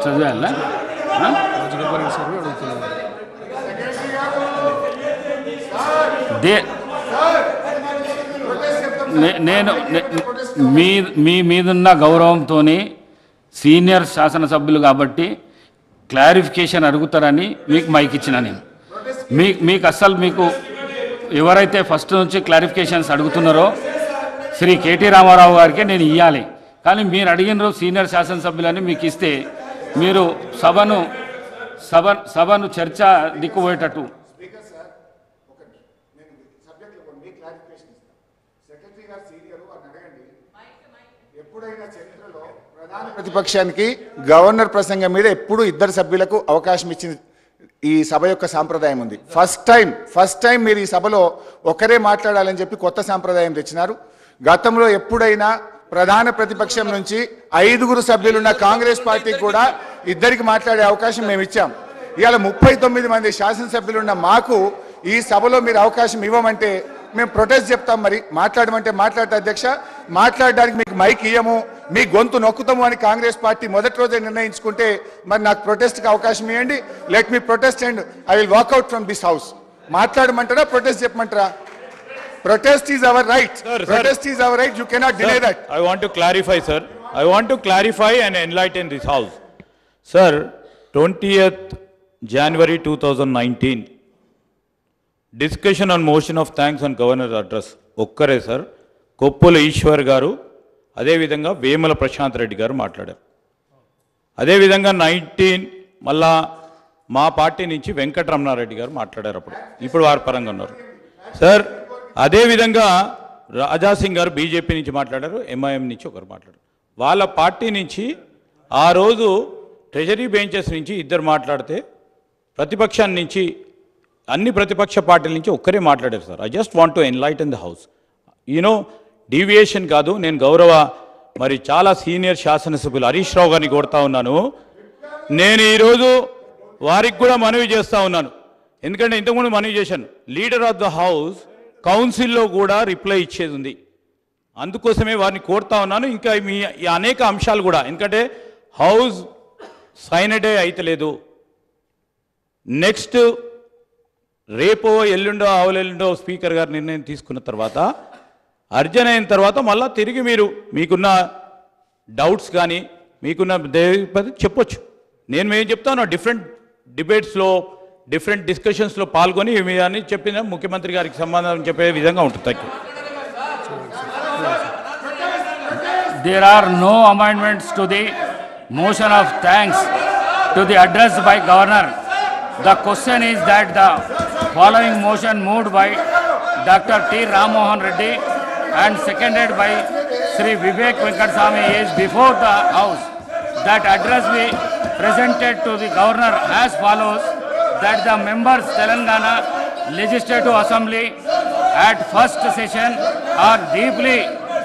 చదివాలా నేను మీ మీదున్న గౌరవంతో సీనియర్ శాసనసభ్యులు కాబట్టి క్లారిఫికేషన్ అడుగుతారని మీకు మైక్ ఇచ్చిన నేను మీకు అస్సలు మీకు ఎవరైతే ఫస్ట్ నుంచి క్లారిఫికేషన్స్ అడుగుతున్నారో శ్రీ కేటీ రామారావు గారికి నేను ఇవ్వాలి. కానీ మీరు అడిగినారు సీనియర్ శాసనసభ్యులని మీకు ఇస్తే మీరు సభను చర్చ దిక్కుపోయేటట్టు. ప్రతిపక్షానికి గవర్నర్ ప్రసంగం మీద ఎప్పుడు ఇద్దరు సభ్యులకు అవకాశం ఇచ్చింది ఈ సభ యొక్క సాంప్రదాయం ఉంది. ఫస్ట్ టైం మీరు ఈ సభలో ఒకరే మాట్లాడాలని చెప్పి కొత్త సాంప్రదాయం తెచ్చినారు. గతంలో ఎప్పుడైనా ప్రధాన ప్రతిపక్షం నుంచి 5 సభ్యులున్న కాంగ్రెస్ పార్టీకి కూడా ఇద్దరికి మాట్లాడే అవకాశం మేము ఇచ్చాం. ఇవాళ 39 మంది శాసనసభ్యులున్న మాకు ఈ సభలో మీరు అవకాశం ఇవ్వమంటే మేము ప్రొటెస్ట్ చెప్తాం. మరి మాట్లాడమంటే మాట్లాడతా అధ్యక్ష, మాట్లాడడానికి మీకు మైక్ ఇయ్యము, మీ గొంతు నొక్కుతాము అని కాంగ్రెస్ పార్టీ మొదటి రోజే నిర్ణయించుకుంటే మరి నాకు ప్రొటెస్ట్కి అవకాశం ఇవ్వండి. Let me protest and I will walk out from this house. మాట్లాడమంటారా ప్రొటెస్ట్ చెప్పమంటారా? Protest is our right. Sir, protest is our right. You cannot deny that. I want to clarify, sir. I want to clarify and enlighten this house. Sir, 20th January 2019, discussion on motion of thanks on Governor's address. Okkare, sir. Koppula Ishwar garu, అదే విధంగా వేముల ప్రశాంత్ రెడ్డి గారు మాట్లాడారు. అదే విధంగా 19 మళ్ళా మా party నుంచి వెంకటరమణారెడ్డి గారు మాట్లాడారు. ఇప్పుడు వారి పరంగా ఉన్నారు. సార్ అదేవిధంగా రాజాసింగ్ గారు బీజేపీ నుంచి మాట్లాడారు, ఎంఐఎం నుంచి ఒకరు మాట్లాడారు. వాళ్ళ పార్టీ నుంచి ఆ రోజు ట్రెజరీ బెంచెస్ నుంచి ఇద్దరు మాట్లాడితే ప్రతిపక్షాన్ని నుంచి అన్ని ప్రతిపక్ష పార్టీల నుంచి ఒక్కరే మాట్లాడారు. Sir I just want to enlighten the house. You know deviation కాదు, నేను గౌరవ మరి చాలా సీనియర్ శాసనసభ్యులు హరీష్ రావు గారిని కోరుతా ఉన్నాను. నేను ఈరోజు వారికి కూడా మనవి చేస్తూ ఉన్నాను. ఎందుకంటే ఇంతకుముందు మనవి చేశాను, లీడర్ ఆఫ్ ద హౌస్ కౌన్సిల్లో కూడా రిప్లై ఇచ్చేది ఉంది. అందుకోసమే వారిని కోరుతా ఉన్నాను. ఇంకా మీ అనేక అంశాలు కూడా, ఎందుకంటే హౌస్ సైనడే అయితలేదు. నెక్స్ట్ రేపో ఎల్లుండో ఆవులెల్లుండో స్పీకర్ గారు నిర్ణయం తీసుకున్న తర్వాత అర్జన్ అయిన తర్వాత మళ్ళీ తిరిగి మీకున్న డౌట్స్ కానీ మీకున్న చెప్పొచ్చు. మేము చెప్తాను, డిఫరెంట్ డిబేట్స్లో డిఫరెంట్ డిస్కషన్స్లో పాల్గొని అని చెప్పిన ముఖ్యమంత్రి గారికి సమాధానం చెప్పే విధంగా ఉంటుంది. There are no amendments to the motion of thanks to the address by Governor. The question is that the following motion moved by Dr. T. Ram Mohan Reddy and seconded by Sri Vivek Venkateswamy is before the House. That address be presented to the Governor as follows: that the members Telangana Legislative Assembly at first session are deeply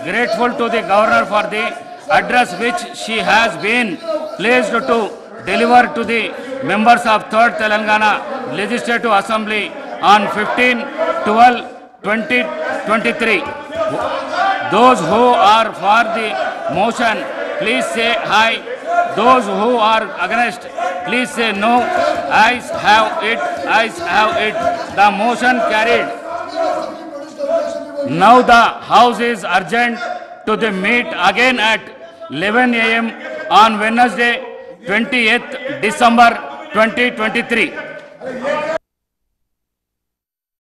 grateful to the Governor for the address which she has been pleased to deliver to the members of 3rd Telangana Legislative Assembly on 15/12/2023. Those who are for the motion, please say aye. Those who are against, please say no. Ayes have it. Ayes have it. The motion carried. Now the House is urgent to the meet again at 11 a.m. on Wednesday, 20th December 2023.